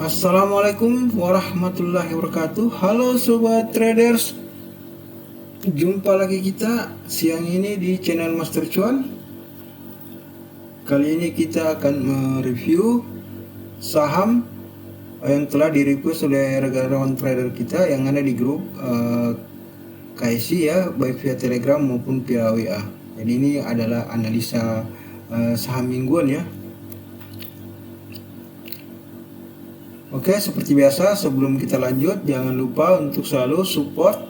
Assalamualaikum warahmatullahi wabarakatuh. Halo sobat traders, jumpa lagi kita siang ini di channel Master Cuan. Kali ini kita akan mereview saham yang telah di-request oleh rekan-rekan trader kita yang ada di grup KSI ya, baik via Telegram maupun via WA. Jadi ini adalah analisa saham mingguan ya. Oke, seperti biasa sebelum kita lanjut jangan lupa untuk selalu support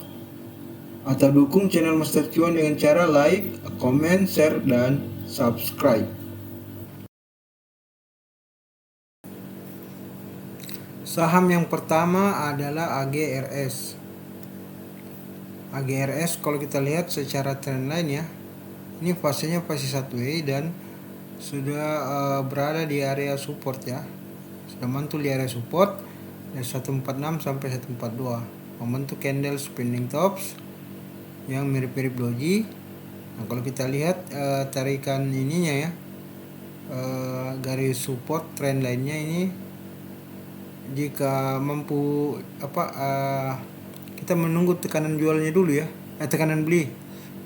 atau dukung channel Master Cuan dengan cara like, comment, share, dan subscribe. Saham yang pertama adalah AGRS. AGRS kalau kita lihat secara trendline ya, ini fasenya fase 1W dan sudah berada di area support ya. Sudah mantul di area support dari 146 sampai 142, membentuk candle spinning tops yang mirip-mirip doji. Nah, kalau kita lihat tarikan ininya ya, garis support trend lainnya ini, jika mampu kita menunggu tekanan jualnya dulu ya, tekanan beli.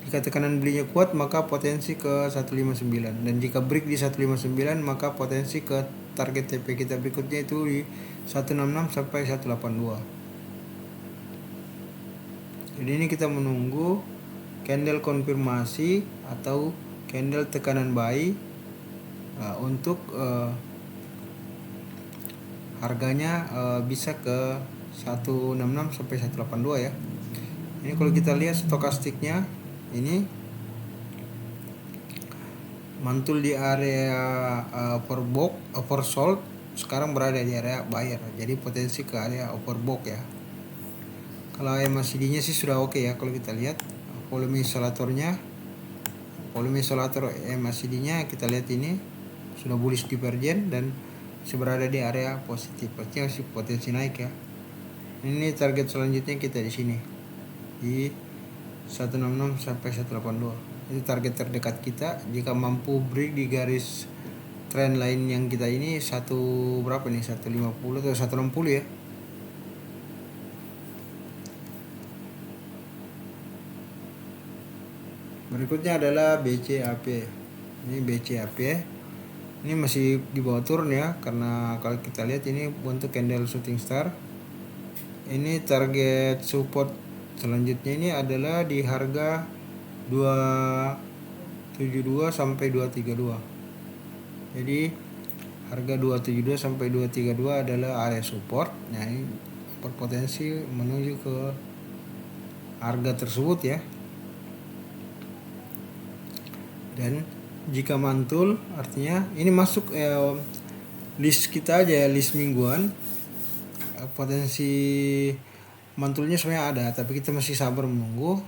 Jika tekanan belinya kuat maka potensi ke 159, dan jika break di 159 maka potensi ke target TP kita berikutnya itu di 166 sampai 182. Jadi ini kita menunggu candle konfirmasi atau candle tekanan buy untuk harganya bisa ke 166 sampai 182 ya. Ini kalau kita lihat stokastiknya ini mantul di area oversold, sekarang berada di area buyer, jadi potensi ke area overbought ya. Kalau MACD nya sih sudah oke ya. Kalau kita lihat volume isolator MACD nya kita lihat ini sudah bullish divergent dan masih berada di area positif, pasti masih potensi naik ya. Ini target selanjutnya kita di sini di 166 sampai 182. Itu target terdekat kita. Jika mampu break di garis trend line yang kita ini 150 atau 160 ya. Berikutnya adalah BCAP. Ini BCAP. Ini masih di bawah turun ya, karena kalau kita lihat ini bentuk candle shooting star. Ini target support selanjutnya ini adalah di harga 272 sampai 232. Jadi harga 272 sampai 232 adalah area support. Nah, ini berpotensi menuju ke harga tersebut ya. Dan jika mantul artinya ini masuk list kita aja, list mingguan. Potensi mantulnya sebenarnya ada, tapi kita masih sabar menunggu.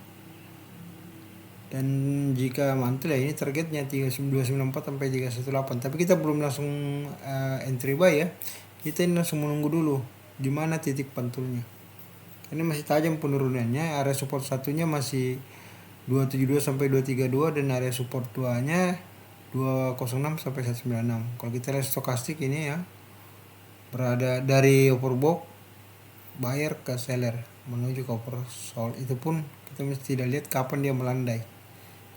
Dan jika mantul ya ini targetnya 3294 sampai 318, tapi kita belum langsung entry buy ya. Kita ini langsung menunggu dulu di mana titik pantulnya. Ini masih tajam penurunannya. Area support satunya masih 272 sampai 232 dan area support 2-nya 206 sampai 196. Kalau kita lihat stokastik ini ya, berada dari overbought buyer ke seller menuju ke oversold. Itu pun kita mesti tidak lihat kapan dia melandai.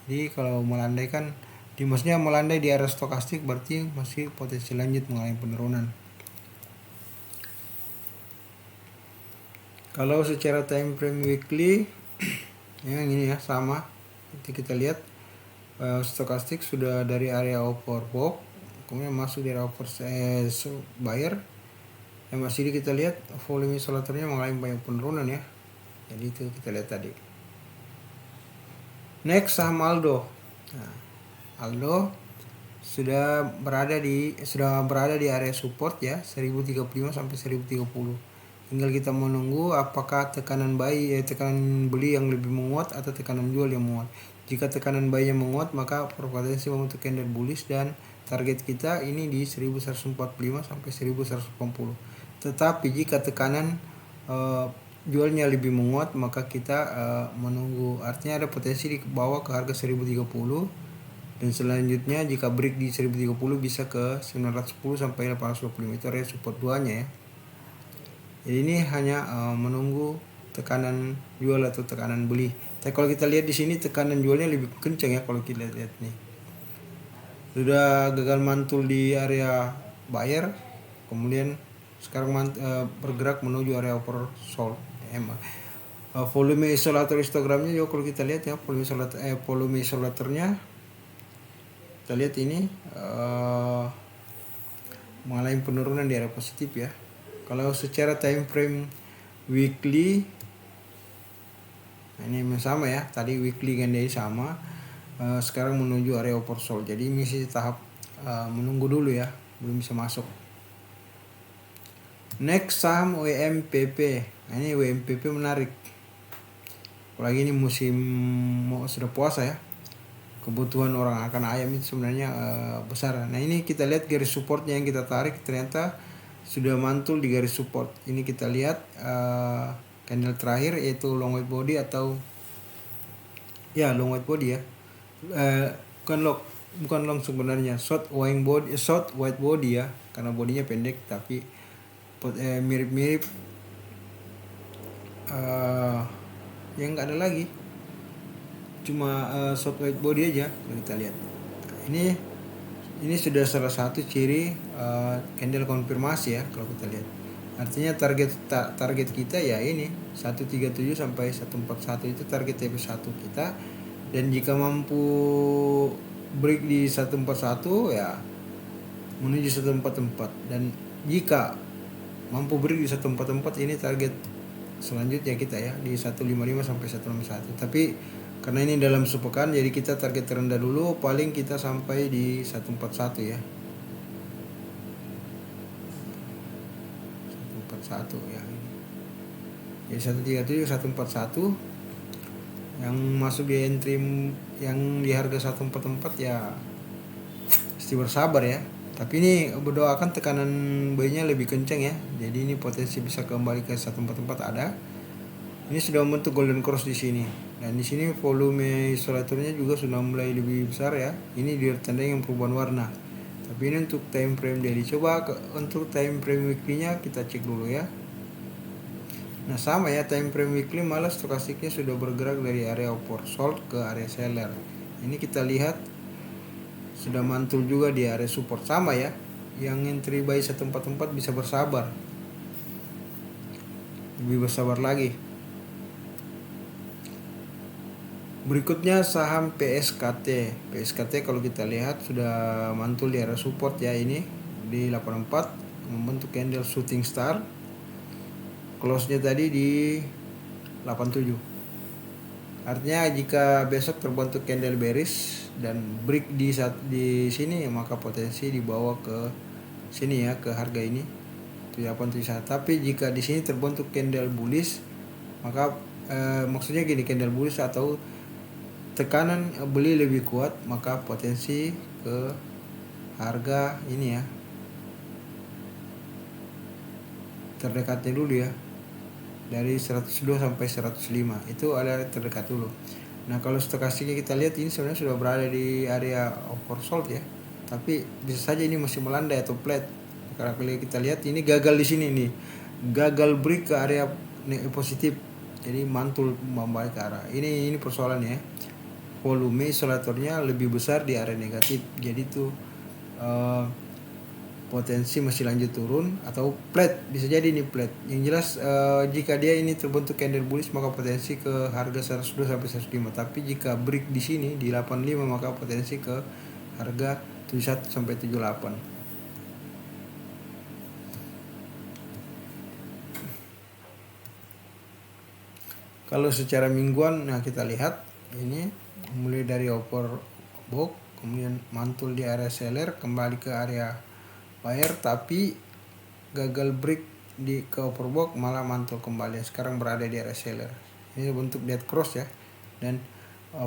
Jadi kalau melandai kan maksudnya melandai di area stokastik berarti masih potensi lanjut mengalami penurunan. Kalau secara time frame weekly yang ini ya sama. Nanti kita lihat stokastik sudah dari area overbought kemudian masuk di area buyer. Yang masih kita lihat volume isolatornya mengalami banyak penurunan ya. Jadi itu kita lihat tadi. Next saham Aldo. Nah, Aldo sudah berada di area support ya, 1035 sampai 1030. Tinggal kita menunggu apakah tekanan beli yang lebih menguat atau tekanan jual yang menguat. Jika tekanan buy yang menguat maka berpotensi membentuk candle bullish dan target kita ini di 1145 sampai 1180. Tetapi jika tekanan jualnya lebih menguat maka kita menunggu, artinya ada potensi di bawah ke harga 1030, dan selanjutnya jika break di 1030 bisa ke 910 sampai 825, itu area support 2-nya ya. Jadi ini hanya menunggu tekanan jual atau tekanan beli. Tapi kalau kita lihat di sini tekanan jualnya lebih kencang ya kalau kita lihat nih. Sudah gagal mantul di area buyer, kemudian sekarang bergerak menuju area oversold. Volume isolator histogramnya juga kalau kita lihat ya, volume isolatornya kita lihat ini mengalami penurunan di area positif ya. Kalau secara time frame weekly, ini sama ya, tadi weekly candle sama, sekarang menuju area oversold. Jadi masih tahap menunggu dulu ya, belum bisa masuk. Next saham WMPP. Nah, ini WMPP menarik. Apalagi ini musim sudah puasa ya. Kebutuhan orang akan ayam itu sebenarnya besar. Nah, ini kita lihat garis supportnya yang kita tarik ternyata sudah mantul di garis support. Ini kita lihat candle terakhir yaitu long white body atau ya long white body ya. Bukan long sebenarnya, short white body ya, karena bodinya pendek tapi mirip-mirip yang nggak ada lagi, cuma short white body aja kalau kita lihat. Ini sudah salah satu ciri candle konfirmasi ya kalau kita lihat. Artinya target kita ya ini 137 sampai 141 itu target TP1 kita, dan jika mampu break di 141 ya menuju 144, dan jika mampu break di 144 ini target selanjutnya kita ya di 155 sampai 161. Tapi karena ini dalam sepekan jadi kita target terendah dulu, paling kita sampai di 141 ya. 141 ya. Jadi 137 141 yang masuk di entry yang di harga 144 ya mesti bersabar ya. Tapi ini berdoakan tekanan buy-nya lebih kencang ya. Jadi ini potensi bisa kembali ke 144 ada. Ini sudah membentuk golden cross di sini. Dan di sini volume isolatornya juga sudah mulai lebih besar ya. Ini ditandai yang perubahan warna. Tapi ini untuk time frame daily. Coba untuk time frame weekly-nya kita cek dulu ya. Nah, sama ya, time frame weekly malah stokastiknya sudah bergerak dari area oversold ke area seller. Ini kita lihat sudah mantul juga di area support, sama ya. Yang entry buy 144 bisa bersabar. Lebih bersabar lagi. Berikutnya saham PSKT. PSKT kalau kita lihat sudah mantul di area support ya, ini di 84 membentuk candle shooting star. Close-nya tadi di 87. Artinya jika besok terbentuk candle bearish dan break di sini, maka potensi dibawa ke sini ya, ke harga ini 7871. Tapi jika di sini terbentuk candle bullish, maka maksudnya gini, candle bullish atau tekanan beli lebih kuat, maka potensi ke harga ini ya, terdekatnya dulu ya, dari 102 sampai 105 itu ada terdekat dulu. Nah, kalau stokastiknya kita lihat ini sebenarnya sudah berada di area oversold ya, tapi bisa saja ini masih melandai atau flat. Karena kalau kita lihat ini gagal di sini nih, gagal break ke area positif, jadi mantul membalik ke arah ini persoalannya ya. Volume isolatornya lebih besar di area negatif, jadi tuh potensi masih lanjut turun atau flat, bisa jadi ini flat. Yang jelas jika dia ini terbentuk candle bullish maka potensi ke harga 102 sampai 105. Tapi jika break di sini di 85 maka potensi ke harga 71 sampai 78. Kalau secara mingguan, nah kita lihat ini mulai dari overbought, kemudian mantul di area seller, kembali ke area buyer, tapi gagal break ke overbought, malah mantul kembali. Sekarang berada di area seller. Ini bentuk dead cross ya. Dan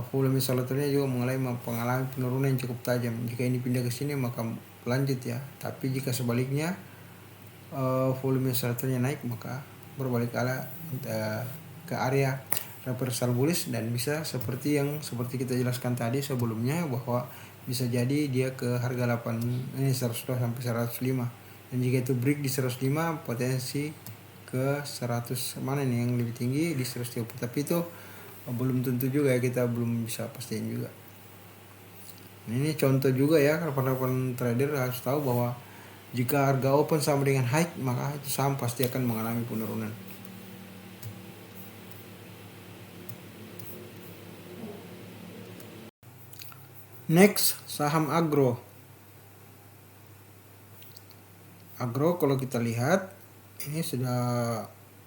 volume isolatornya juga mengalami penurunan yang cukup tajam. Jika ini pindah ke sini maka lanjut ya. Tapi jika sebaliknya volume isolatornya naik, maka berbalik ke area reversal bullish, dan bisa seperti kita jelaskan tadi sebelumnya, bahwa bisa jadi dia ke harga 102 sampai 105. Dan jika itu break di 105, potensi ke ke 100, mana nih yang lebih tinggi di 130, tapi itu belum tentu juga ya, kita belum bisa pastiin juga. Ini contoh juga ya, kapan-kapan trader harus tahu bahwa jika harga open sama dengan high, maka itu saham pasti akan mengalami penurunan. Next, saham agro. Agro kalau kita lihat ini sudah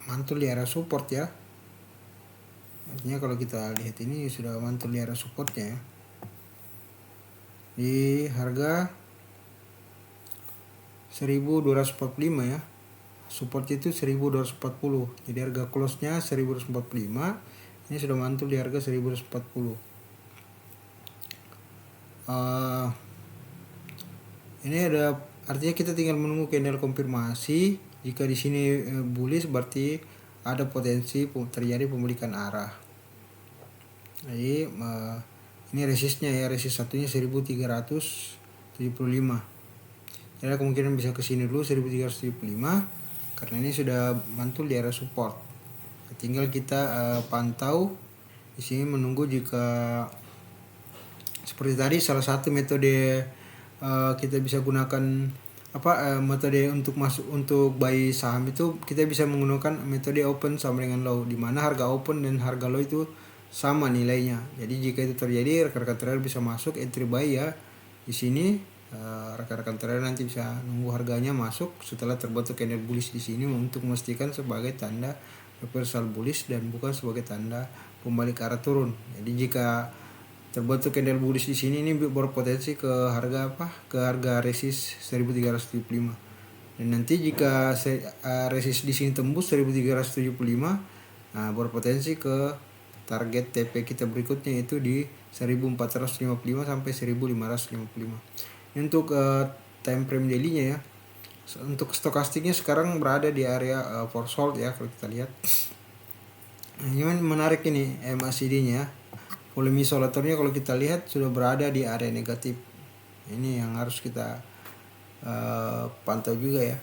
mantul di area support ya. Artinya kalau kita lihat ini sudah mantul di area supportnya ya. Di harga 1245 ya. Support itu 1240. Jadi harga close-nya 1245. Ini sudah mantul di harga 1240. Ini ada artinya kita tinggal menunggu candle konfirmasi. Jika di sini bullish berarti ada potensi terjadi pembalikan arah. Jadi ini resistnya ya, resist satunya 1375. Jadi kemungkinan bisa ke sini dulu 1375 karena ini sudah mantul di area support. Tinggal kita pantau di sini menunggu jika seperti tadi salah satu metode kita bisa gunakan metode untuk masuk untuk buy saham itu kita bisa menggunakan metode open sama dengan low, di mana harga open dan harga low itu sama nilainya. Jadi jika itu terjadi, rekan-rekan trader bisa masuk entry buy ya di sini. Rekan-rekan trader nanti bisa nunggu harganya masuk setelah terbentuk candle bullish di sini untuk memastikan sebagai tanda reversal bullish dan bukan sebagai tanda pembalik arah turun. Jadi jika terbentuk candle bullish di sini, ini berpotensi ke harga ke harga resist 1375. Dan nanti jika resist di sini tembus 1375, nah berpotensi ke target TP kita berikutnya itu di 1455 sampai 1555. Ini untuk time frame daily-nya ya. Untuk stokastiknya sekarang berada di area for sold ya kalau kita lihat. Nah, ini menarik ini MACD-nya. Volume isolatornya kalau kita lihat sudah berada di area negatif. Ini yang harus kita pantau juga ya.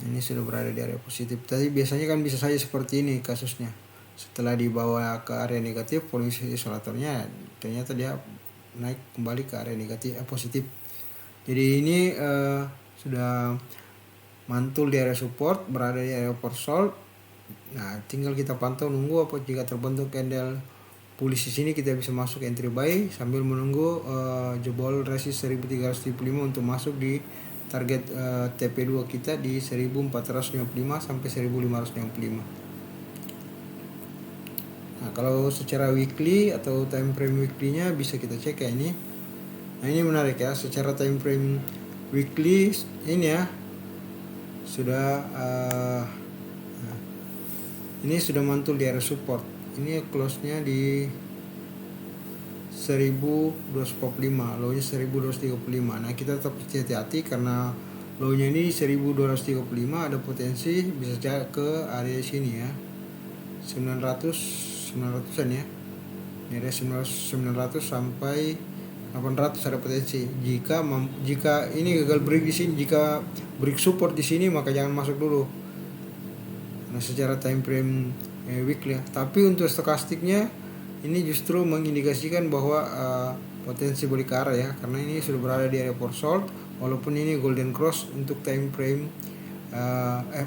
Ini sudah berada di area positif. Tapi biasanya kan bisa saja seperti ini kasusnya. Setelah dibawa ke area negatif, volume isolatornya ternyata dia naik kembali ke area negatif positif. Jadi ini sudah mantul di area support, berada di area oversold. Nah, tinggal kita pantau nunggu apa jika terbentuk candle bullish di sini kita bisa masuk entry buy sambil menunggu jebol resist 1375 untuk masuk di target TP2 kita di 1455 sampai 1555. Nah, kalau secara weekly atau time frame weekly-nya bisa kita cek ya ini. Nah, ini menarik ya, secara time frame weekly ini ya sudah ini sudah mantul di area support. Ini close-nya di 1245, low-nya 1235. Nah, kita tetap hati-hati karena low-nya ini 1235, ada potensi bisa ke area sini ya. 900-an ya. Ini area 900 sampai 800 ada potensi. Jika ini gagal break di sini, jika break support di sini maka jangan masuk dulu. Nah, secara time frame weekly ya. Tapi untuk stokastiknya ini justru mengindikasikan bahwa potensi balik ke arah ya, karena ini sudah berada di area oversold. Walaupun ini golden cross untuk time frame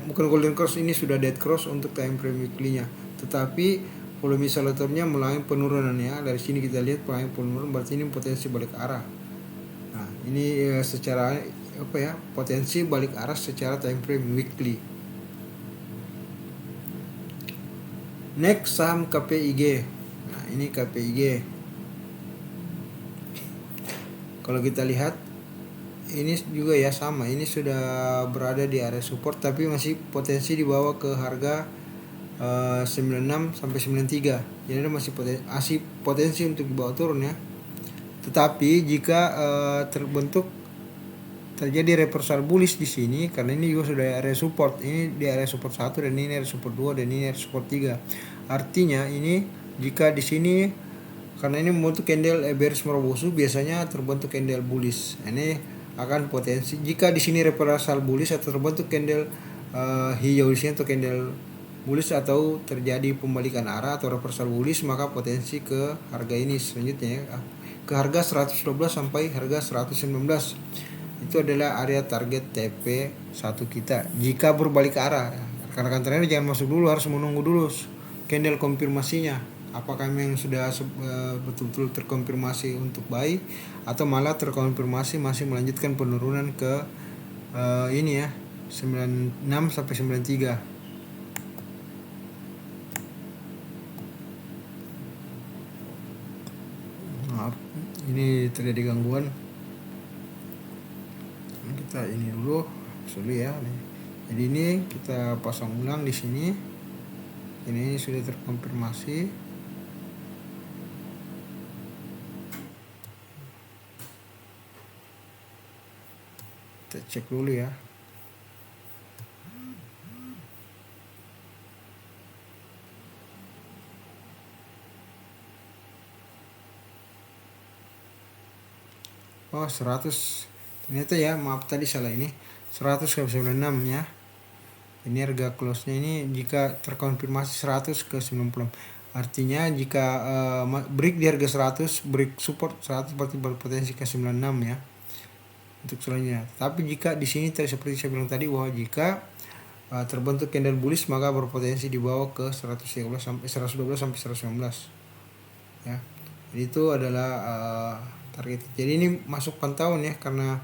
bukan golden cross, ini sudah dead cross untuk time frame weekly-nya. Tetapi volume isolatornya mulai penurunan ya. Dari sini kita lihat mulai penurunan, berarti ini potensi balik ke arah. Nah, ini secara potensi balik arah secara time frame weekly. Next, saham KPIG. Nah, ini KPIG. Kalau kita lihat ini juga ya sama, ini sudah berada di area support tapi masih potensi dibawa ke harga 96 sampai 93. Jadi masih potensi untuk dibawa turun ya. Tetapi jika terjadi reversal bullish di sini, karena ini juga sudah area support, ini di area support 1 dan ini area support 2 dan ini area support 3. Artinya ini jika di sini karena ini membentuk candle bearish merobosu, biasanya terbentuk candle bullish. Ini akan potensi jika di sini reversal bullish atau terbentuk candle hijau di sini atau candle bullish atau terjadi pembalikan arah atau reversal bullish, maka potensi ke harga ini selanjutnya ya, ke harga 112 sampai harga 119. Itu adalah area target TP1 kita. Jika berbalik arah, rekan-rekan trader jangan masuk dulu, harus menunggu dulu candle konfirmasinya. Apakah memang sudah betul-betul terkonfirmasi untuk buy atau malah terkonfirmasi masih melanjutkan penurunan ke ini ya 96 sampai 93. Maaf, ini terjadi gangguan. Kita ini dulu ya. Jadi ini kita pasang ulang di sini. Ini sudah terkonfirmasi. Kita cek dulu ya. Oh 100, ternyata ya, maaf tadi salah, ini 100,96 ya. Ini harga close nya ini jika terkonfirmasi 100 ke 96. Artinya jika break di harga 100, break support 100 berarti berpotensi ke 96 ya untuk selanjutnya. Tapi jika di sini seperti saya bilang tadi, bahwa jika terbentuk candle bullish maka berpotensi dibawa ke 112 sampai 119 ya. Jadi itu adalah target. Jadi ini masuk pantauan ya, karena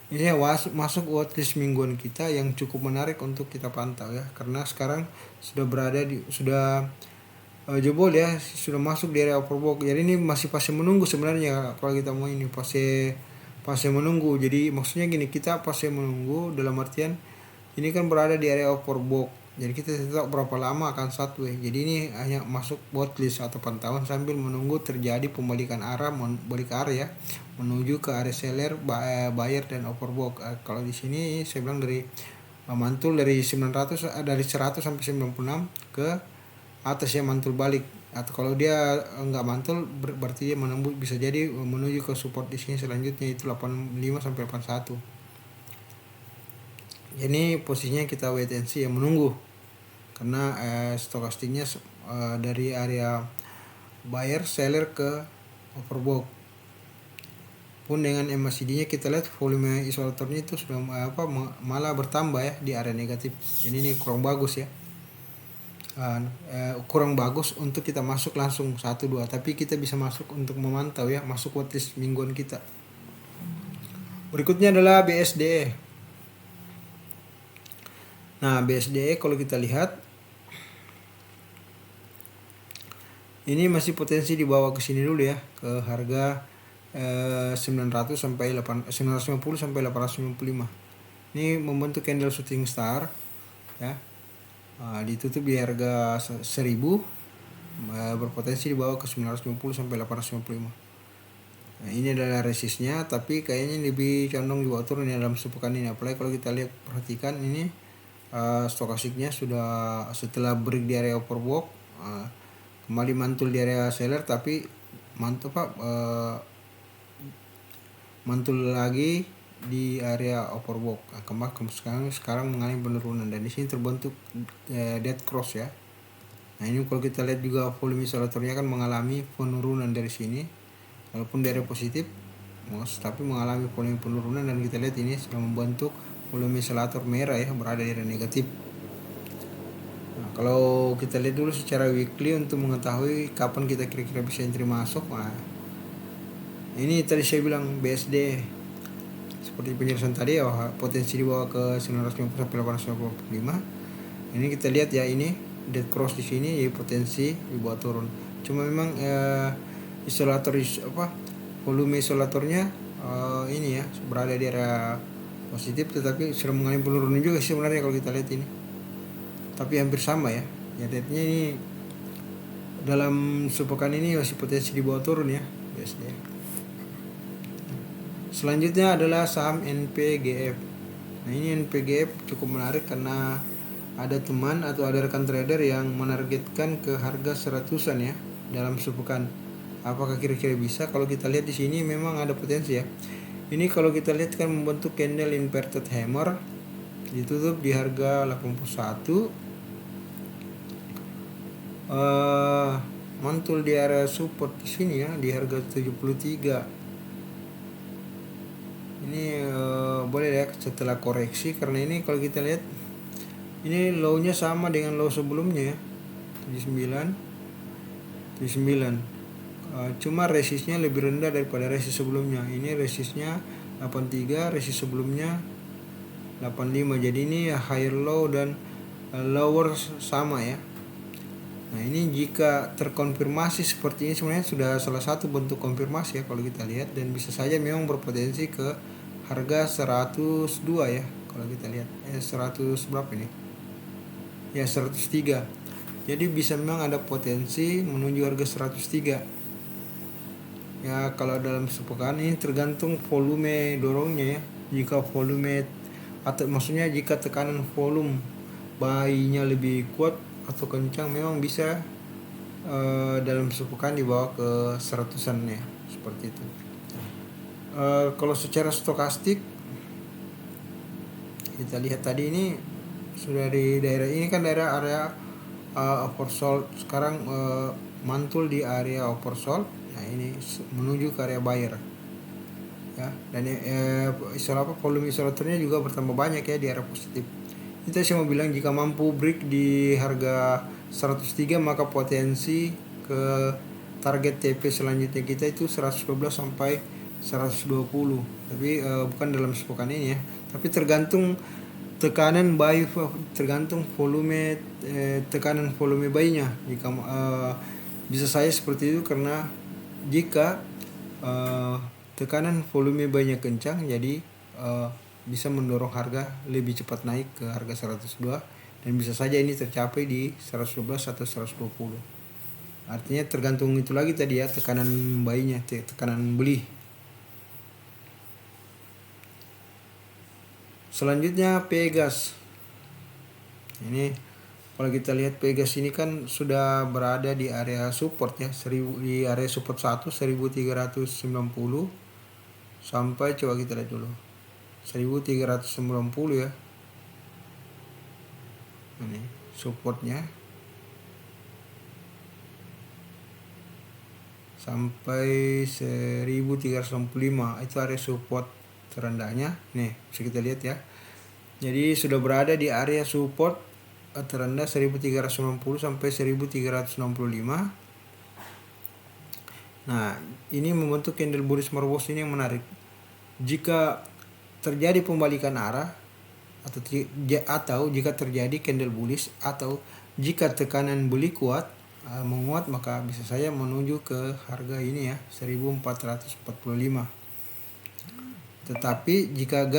ini masuk watchlist mingguan kita yang cukup menarik untuk kita pantau ya, karena sekarang sudah berada di jebol ya, sudah masuk di area overbought. Jadi ini masih fase menunggu sebenarnya kalau kita mau ini fase menunggu. Jadi maksudnya gini, kita fase menunggu dalam artian ini kan berada di area overbought. Jadi kita tidak tahu berapa lama akan satu ya. Jadi ini hanya masuk watchlist atau pantauan sambil menunggu terjadi pembalikan arah, balik arah ya, menuju ke area seller, buyer dan overbought. Kalau di sini saya bilang dari mantul dari 900 dari 100 sampai 96 ke atas ya, mantul balik. Atau kalau dia enggak mantul berarti dia menembus, bisa jadi menuju ke support di sini selanjutnya, itu 85 sampai 81. Ini posisinya kita wait and see ya, menunggu, karena stokastiknya dari area buyer seller ke overbought. Pun dengan MACD nya kita lihat volume isolatornya itu sudah malah bertambah ya di area negatif. Jadi ini kurang bagus ya, kurang bagus untuk kita masuk langsung 1-2, tapi kita bisa masuk untuk memantau ya, masuk watchlist mingguan kita. Berikutnya adalah BSDE. Nah BSDE kalau kita lihat ini masih potensi dibawa ke sini dulu ya, ke harga 900 sampai 950 sampai 895. Ini membentuk candle shooting star ya. Ditutup di harga 1000, berpotensi dibawa ke 950 sampai 855. Nah, ini adalah resistnya, tapi kayaknya lebih condong dibawa turun ya dalam sepekan ini. Apalagi kalau kita lihat, perhatikan ini stokastiknya sudah setelah break di area overbought, kembali mantul di area seller, tapi mantul lagi di area overbought. Sekarang mengalami penurunan, dan di sini terbentuk dead cross ya. Nah ini kalau kita lihat juga volume isolatornya kan mengalami penurunan dari sini, walaupun dari positif tapi mengalami volume penurunan, dan kita lihat ini sudah membentuk volume isolator merah ya, berada di area negatif. Nah, kalau kita lihat dulu secara weekly untuk mengetahui kapan kita kira-kira bisa entry masuk. Nah, ini tadi saya bilang BSD seperti penjelasan tadi ya, potensi dibawa ke 950 sampai 855. Ini kita lihat ya, ini dead cross di sini, ya potensi dibawa turun. Cuma memang volume isolatornya ini ya berada di area positif, tetapi sudah mengalami penurunan juga sebenarnya kalau kita lihat ini. Tapi hampir sama ya. Jadinya ini dalam sepekan ini masih potensi dibawa turun ya biasanya. Selanjutnya adalah saham NPGF. Nah ini NPGF cukup menarik karena ada teman atau ada rekan trader yang menargetkan ke harga 100-an ya dalam sepekan. Apakah kira-kira bisa? Kalau kita lihat di sini memang ada potensi ya. Ini kalau kita lihat kan membentuk candle inverted hammer ditutup di harga 81. Mantul di area support di sini ya di harga 73. Ini boleh ya setelah koreksi, karena ini kalau kita lihat ini low-nya sama dengan low sebelumnya ya, 79. Cuma resistnya lebih rendah daripada resist sebelumnya. Ini resistnya 83, resist sebelumnya 85. Jadi ini higher low dan lower sama ya. Nah, ini jika terkonfirmasi seperti ini sebenarnya sudah salah satu bentuk konfirmasi ya kalau kita lihat, dan bisa saja memang berpotensi ke harga 102 ya kalau kita lihat. 100 berapa ini? Ya 103. Jadi bisa memang ada potensi menuju harga 103. Ya kalau dalam sepekan ini tergantung volume dorongnya ya. Jika volume atau maksudnya jika tekanan volume buy-nya lebih kuat atau kencang, memang bisa dalam sepekan dibawa ke 100-an ya, seperti itu. Kalau secara stokastik kita lihat tadi ini sudah di daerah ini kan daerah area oversold. Sekarang mantul di area oversold. Nah, ini menuju ke area buyer ya, dan volume isolatornya juga bertambah banyak ya di area positif. Kita sih mau bilang jika mampu break di harga 103, maka potensi ke target TP selanjutnya kita itu 112 sampai 120. Tapi bukan dalam sepekan ini ya, tapi tergantung tekanan buy, tergantung volume tekanan volume buy-nya. Jika bisa saya seperti itu, karena jika tekanan volume buy-nya kencang, jadi bisa mendorong harga lebih cepat naik ke harga 102, dan bisa saja ini tercapai di 112 atau 120. Artinya tergantung itu lagi tadi ya, tekanan buy-nya, tekanan beli. Selanjutnya Pegas. Ini kalau kita lihat Pegas ini kan sudah berada di area support ya, di area support 1 1390 sampai, coba kita lihat dulu 1390 ya. Ini supportnya sampai 1365, itu area support terendahnya. Nih bisa kita lihat ya. Jadi sudah berada di area support terendah 1390 sampai 1365. Nah, ini membentuk candle bullish merbos ini yang menarik. Jika terjadi pembalikan arah atau jika terjadi candle bullish, atau jika tekanan beli kuat menguat, maka bisa saya menuju ke harga ini ya 1445. Tetapi jika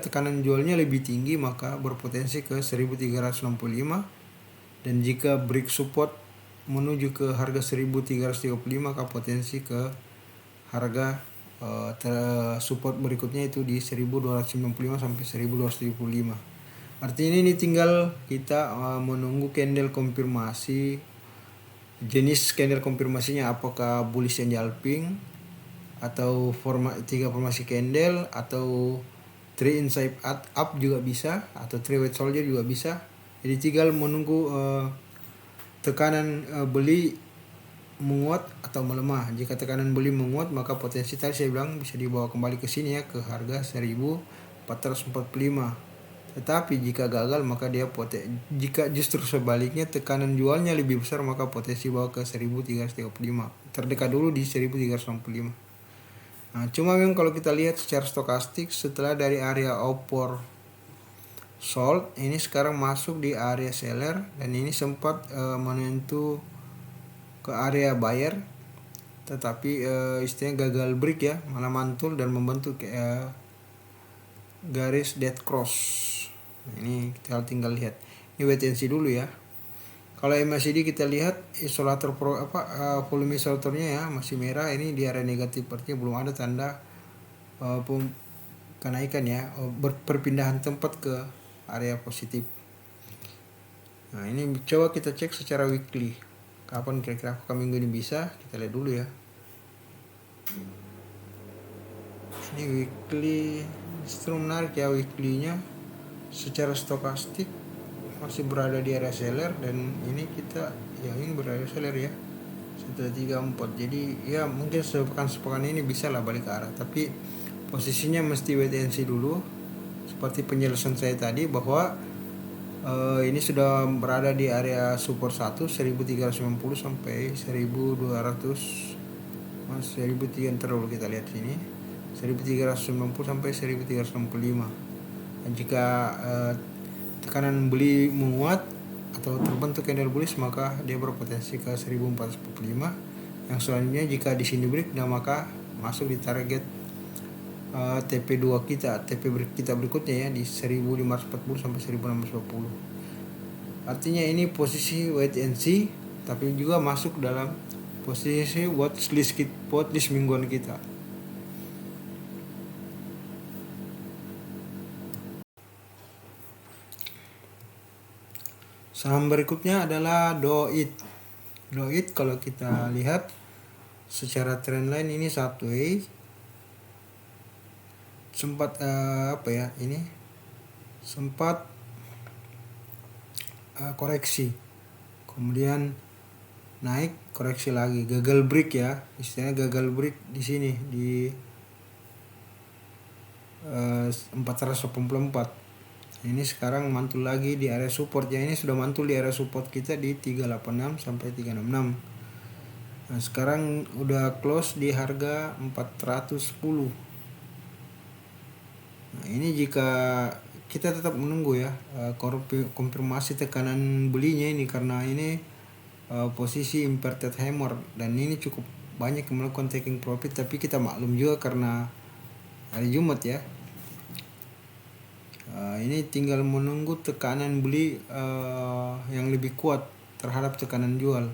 tekanan jualnya lebih tinggi, maka berpotensi ke 1365, dan jika break support menuju ke harga 1335, maka potensi ke harga support berikutnya itu di 1295 sampai 1275. Artinya ini tinggal kita menunggu candle konfirmasi. Jenis candle konfirmasinya apakah bullish engulfing, atau 3 formasi candle, atau 3 inside up juga bisa, atau 3 white soldier juga bisa. Jadi tinggal menunggu tekanan beli menguat atau melemah. Jika tekanan beli menguat, maka potensi tadi saya bilang bisa dibawa kembali ke sini ya, ke harga 1445. Tetapi jika gagal, maka jika justru sebaliknya tekanan jualnya lebih besar, maka potensi bawa ke 1335. Terdekat dulu di 1365. Nah, cuma memang kalau kita lihat secara stokastik, setelah dari area upper sold, ini sekarang masuk di area seller, dan ini sempat menyentuh ke area buyer, tetapi istilahnya gagal break ya, malah mantul dan membentuk garis dead cross. Nah, ini kita tinggal lihat. Ini wait and see dulu ya. Kalau MACD kita lihat isolator volume isolatornya ya masih merah, ini di area negatif, artinya belum ada tanda kenaikan ya, perpindahan tempat ke area positif. Nah, ini coba kita cek secara weekly. Kapan kira-kira apakah minggu ini bisa? Kita lihat dulu ya. Ini weekly, justru menarik ya weekly-nya. secara stokastik masih berada di area seller, dan ini kita ya ini berada di seller ya 134. Jadi ya mungkin sepekan ini bisa lah balik ke arah, tapi posisinya mesti wait and see dulu. Seperti penjelasan saya tadi bahwa ini sudah berada di area support 1 1390 sampai 1200, 1300 terlalu kita lihat sini 1390 sampai 1365. Dan jika tekanan beli menguat atau terbentuk candle bullish, maka dia berpotensi ke 1445. Yang selanjutnya jika di sini break, nah maka masuk di target TP2 kita, TP break kita berikutnya ya di 1540 sampai 1620. Artinya ini posisi wait and see, tapi juga masuk dalam posisi watchlist mingguan kita. Saham berikutnya adalah Doit. Doit kalau kita lihat secara trendline ini sideways, sempat sempat koreksi, kemudian naik, koreksi lagi, gagal break ya, istilahnya gagal break di sini di 484. Ini sekarang mantul lagi di area support ya, ini sudah mantul di area support kita di 386 sampai 366. Nah, sekarang udah close di harga 410. Nah, ini jika kita tetap menunggu ya konfirmasi tekanan belinya ini, karena ini posisi inverted hammer dan ini cukup banyak yang melakukan taking profit, tapi kita maklum juga karena hari Jumat ya. Ini tinggal menunggu tekanan beli yang lebih kuat terhadap tekanan jual.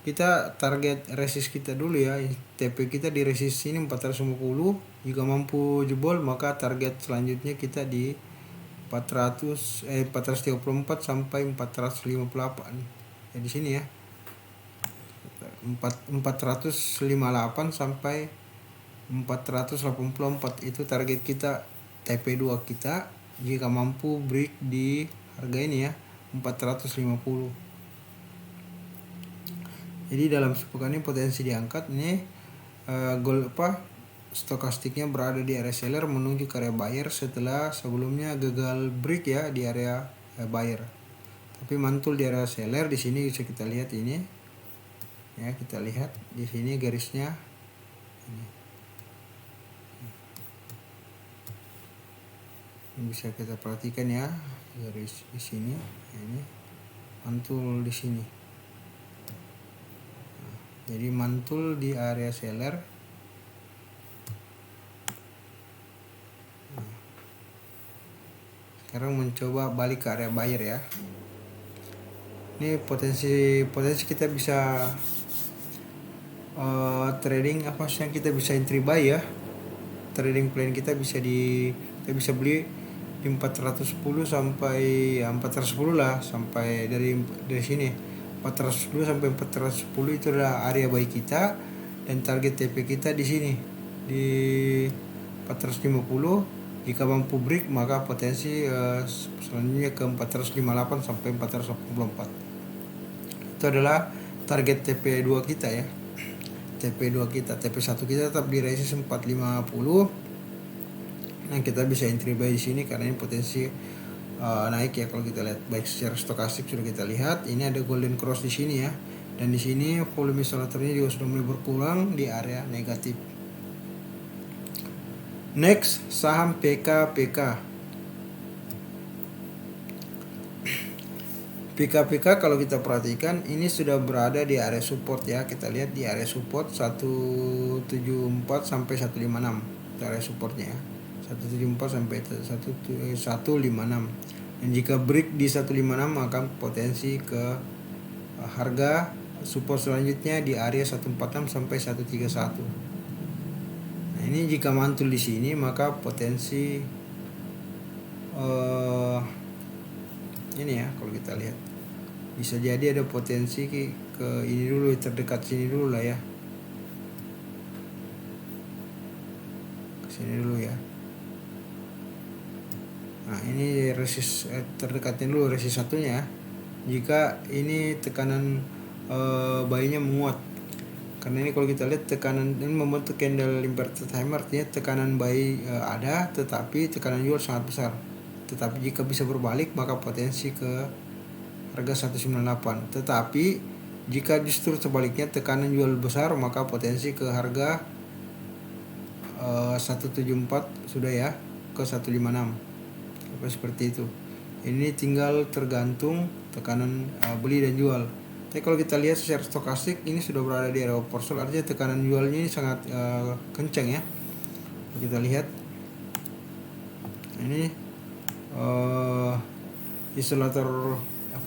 Kita target resist kita dulu ya, TP kita di resist ini 450. Jika mampu jebol, maka target selanjutnya kita di 434 sampai 458 ya, di sini ya 458 sampai 484 itu target kita, TP2 kita jika mampu break di harga ini ya 450. Jadi dalam sepekan ini potensi diangkat ini stokastiknya berada di area seller menuju ke area buyer setelah sebelumnya gagal break ya di area buyer, tapi mantul di area seller. Di sini bisa kita lihat ini ya, kita lihat di sini garisnya ini bisa kita perhatikan ya, garis di sini ini mantul di sini. Jadi mantul di area seller. Sekarang mencoba balik ke area buyer ya. Ini potensi kita bisa trading apa sih yang kita bisa entry buy ya. Trading plan kita bisa beli di 410 sampai ya 410 lah, sampai dari sini 410 sampai 410 itu adalah area buy kita, dan target TP kita di sini di 450. Jika mampu break maka potensi selanjutnya ke 458 sampai 484. Itu adalah target TP2 kita ya. TP2 kita, TP1 kita tetap di resist 450. Nah, kita bisa entry buy di sini karena ini potensi naik ya. Kalau kita lihat baik secara stokastik sudah kita lihat, ini ada golden cross di sini ya, dan di sini volume salaternya juga sudah mulai berkurang di area negatif. Next, saham PKPK. PKPK kalau kita perhatikan ini sudah berada di area support ya. Kita lihat di area support 174 sampai 156. Itu area supportnya ya. 174 sampai 156. Dan jika break di 156 maka potensi ke harga support selanjutnya di area 146 sampai 131. Nah, ini jika mantul di sini maka potensi ini ya, kalau kita lihat bisa jadi ada potensi ke ini dulu, terdekat sini dulu lah ya, ke sini dulu ya. Nah ini resist terdekatnya dulu resist satunya ya. Jika ini tekanan buy-nya menguat, karena ini kalau kita lihat tekanan ini membentuk candle inverted hammer, artinya tekanan buy ada tetapi tekanan jual sangat besar. Tetapi jika bisa berbalik maka potensi ke harga 198. Tetapi jika justru sebaliknya tekanan jual besar maka potensi ke harga 174 sudah ya, ke 156 seperti itu. Ini tinggal tergantung tekanan beli dan jual. Tapi kalau kita lihat secara stokastik ini sudah berada di area oversold, artinya tekanan jualnya ini sangat kencang ya. Kalau kita lihat ini isolator,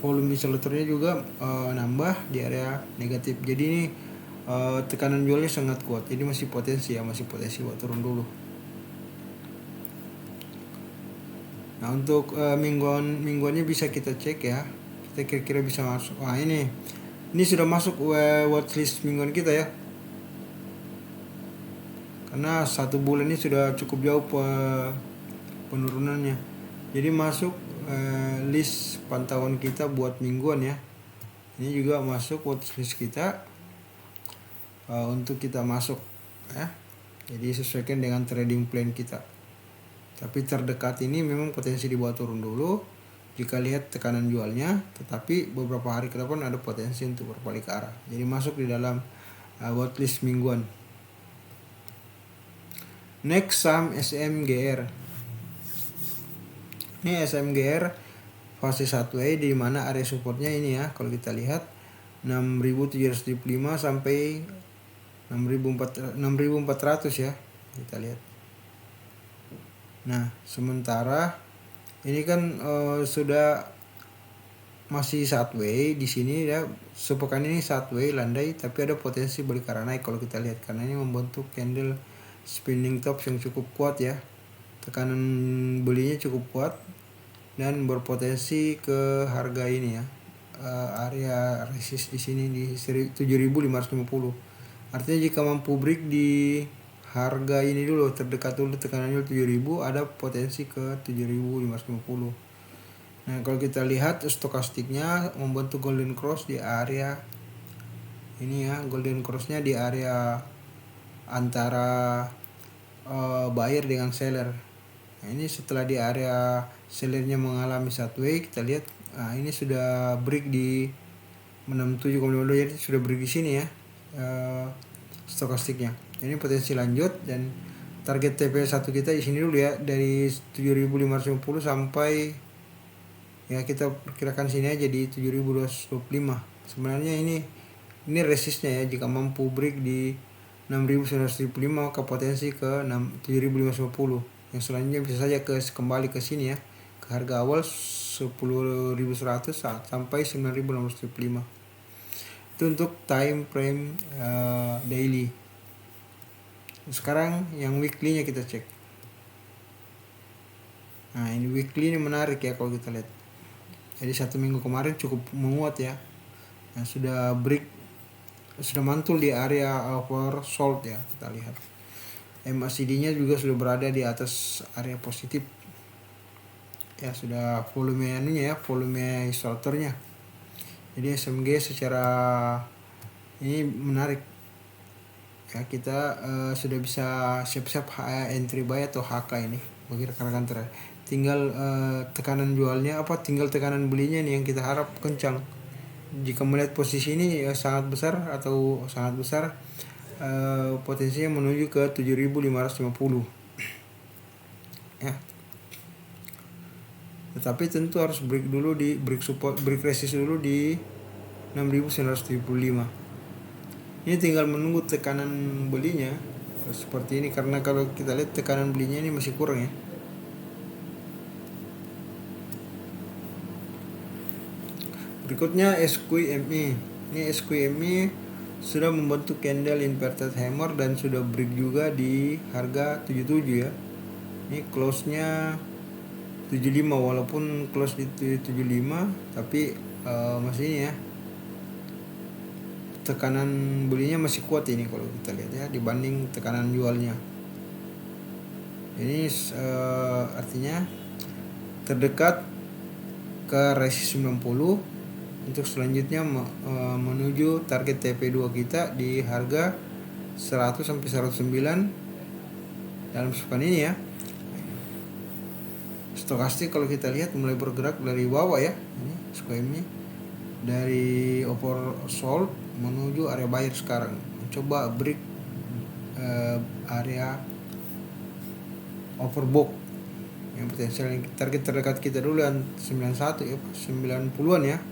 volume isolatornya juga nambah di area negatif. Jadi ini tekanan jualnya sangat kuat. Jadi masih potensi ya, masih potensi buat turun dulu. Nah untuk mingguannya bisa kita cek ya, kita kira-kira bisa masuk. Wah ini sudah masuk watchlist mingguan kita ya, karena 1 bulan ini sudah cukup jauh penurunannya. Jadi masuk list pantauan kita buat mingguan ya. Ini juga masuk watchlist kita untuk kita masuk ya. Jadi sesuaikan dengan trading plan kita. Tapi terdekat ini memang potensi dibawa turun dulu jika lihat tekanan jualnya, tetapi beberapa hari ke depan ada potensi untuk berbalik ke arah. Jadi masuk di dalam watchlist mingguan. Next saham SMGR. Ini SMGR fase 1A di mana area supportnya ini ya. Kalau kita lihat 6.775 sampai 6.400 ya. Kita lihat. Nah, sementara ini kan sudah masih sideways di sini ya. Sepekan ini sideways landai, tapi ada potensi balik arah naik kalau kita lihat, karena ini membentuk candle spinning top yang cukup kuat ya. Tekanan belinya cukup kuat dan berpotensi ke harga ini ya. Area resist di sini di 7.550. Artinya jika mampu break di harga ini dulu, terdekat dulu tekanannya 7.000, ada potensi ke 7.550. Nah kalau kita lihat stokastiknya membentuk golden cross di area ini ya. Golden crossnya di area antara buyer dengan seller. Nah, ini setelah di area sellernya mengalami sideways, kita lihat ini sudah break di 67,52, jadi sudah break di sini ya stokastiknya. Ini potensi lanjut, dan target TP1 kita di sini dulu ya, dari 7.550 sampai ya kita perkirakan sini aja di 7.225. Sebenarnya ini resistnya ya. Jika mampu break di 6.975 maka potensi ke 7.550. Yang selanjutnya bisa saja kembali ke sini ya, ke harga awal 10.100 sampai 9.675. Itu untuk time frame daily. Sekarang yang weekly-nya kita cek. Nah ini weekly ini menarik ya kalau kita lihat. Jadi 1 minggu kemarin cukup menguat ya. Nah, sudah break, sudah mantul di area oversold ya, kita lihat. MACD-nya juga sudah berada di atas area positif. Ya sudah volume anunya ya, volume isolatornya. Jadi SMG secara ini menarik. Ya kita sudah bisa siap-siap entry buy atau HK ini bagi rekan-rekan trader. Tinggal tekanan jualnya tinggal tekanan belinya nih yang kita harap kencang. Jika melihat posisi ini sangat besar potensinya menuju ke 7.550 ya. Tetapi tentu harus break dulu di break resist dulu di 6.975. Ini tinggal menunggu tekanan belinya seperti ini, karena kalau kita lihat tekanan belinya ini masih kurang ya. Berikutnya SQME. Ini SQME sudah membentuk candle inverted hammer dan sudah break juga di harga 77 ya. Ini close-nya 75, walaupun close di 75 tapi masih ini ya, tekanan belinya masih kuat ini kalau kita lihat ya dibanding tekanan jualnya. Ini artinya terdekat ke resist 90 untuk selanjutnya menuju target TP2 kita di harga 100 sampai 109 dalam sepekan ini ya. Stokastik kalau kita lihat mulai bergerak dari bawah ya, ini SQM ini dari oversold menuju area buyer sekarang, mencoba break area overbought yang potensial. Target terdekat kita dulu yang 91 ya, 90-an ya,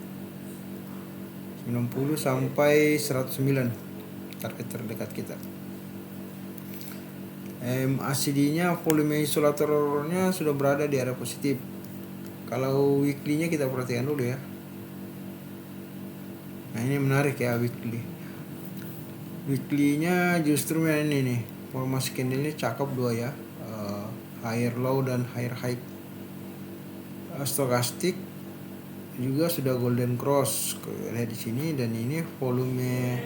90 sampai 109 target terdekat kita. MACD-nya volume isolatornya sudah berada di area positif. Kalau weekly-nya kita perhatikan dulu ya. Nah ini menarik ya weekly. Weekly-nya justru ini nih, formasi candle-nya cakep dua ya, higher low dan higher high. Stokastik juga sudah golden cross lihat di sini, dan ini volume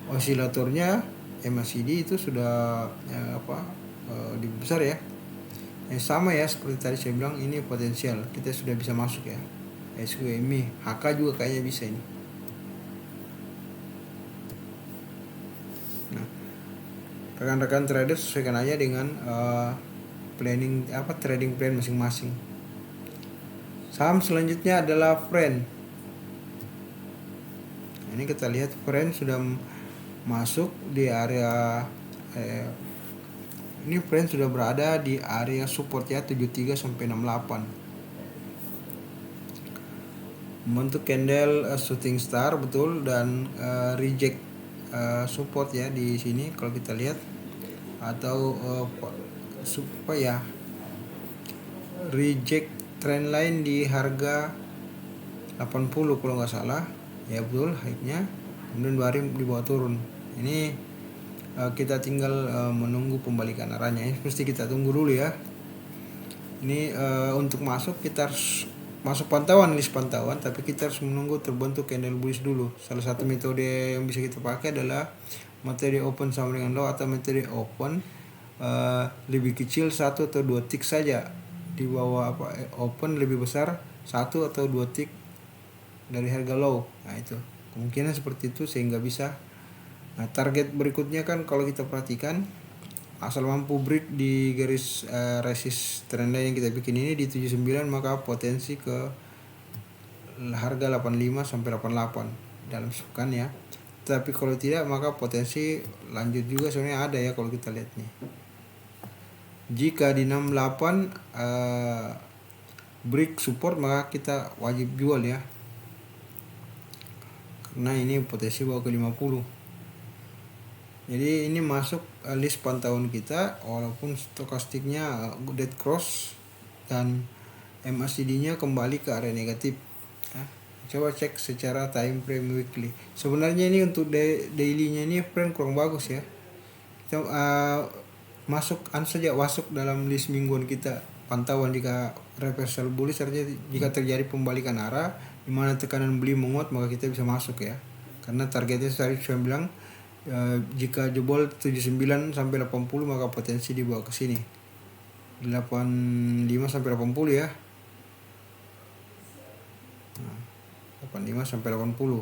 osilatornya MACD itu sudah lebih besar ya. Sama ya seperti tadi saya bilang, ini potensial kita sudah bisa masuk ya. SQMI, HK juga kayaknya bisa ini. Nah, rekan-rekan trader sesuaikan aja dengan trading plan masing-masing. Saham selanjutnya adalah Friend. Nah, ini kita lihat Friend sudah masuk di area ini Friend sudah berada di area support ya, 73 sampai 68. Membentuk candle shooting star betul, dan reject support ya di sini kalau kita lihat, atau supaya reject trendline di harga 80 kalau nggak salah ya, betul high-nya, kemudian baru dibawa turun. Ini kita tinggal menunggu pembalikan arahnya. Ini mesti kita tunggu dulu ya. Ini untuk masuk kita harus masuk pantauan, list pantauan, tapi kita harus menunggu terbentuk candle bullish dulu. Salah satu metode yang bisa kita pakai adalah metode open sama dengan low, atau metode open lebih kecil 1 atau 2 tick saja di bawah open, lebih besar 1 atau 2 tick dari harga low. Nah itu kemungkinan seperti itu sehingga bisa. Nah target berikutnya kan kalau kita perhatikan, asal mampu break di garis resist trendline yang kita bikin ini di 79, maka potensi ke harga 85 sampai 88 dalam sepekan ya. Tapi kalau tidak maka potensi lanjut juga sebenarnya ada ya kalau kita lihat nih. Jika di 68 break support, maka kita wajib jual ya, karena ini potensi bawa ke 50. Jadi ini masuk list pantauan kita, walaupun stokastiknya dead cross dan MACD-nya kembali ke area negatif. Nah, coba cek secara time frame weekly. Sebenarnya ini untuk daily-nya ini friend kurang bagus ya. Kita masuk dalam list mingguan kita pantauan. Jika reversal bullish, artinya jika terjadi pembalikan arah di mana tekanan beli menguat, maka kita bisa masuk ya. Karena targetnya tadi saya bilang, jika jebol 79 sampai 80 maka potensi dibawa ke sini 85 sampai 80 ya. Nah, 85 sampai 80.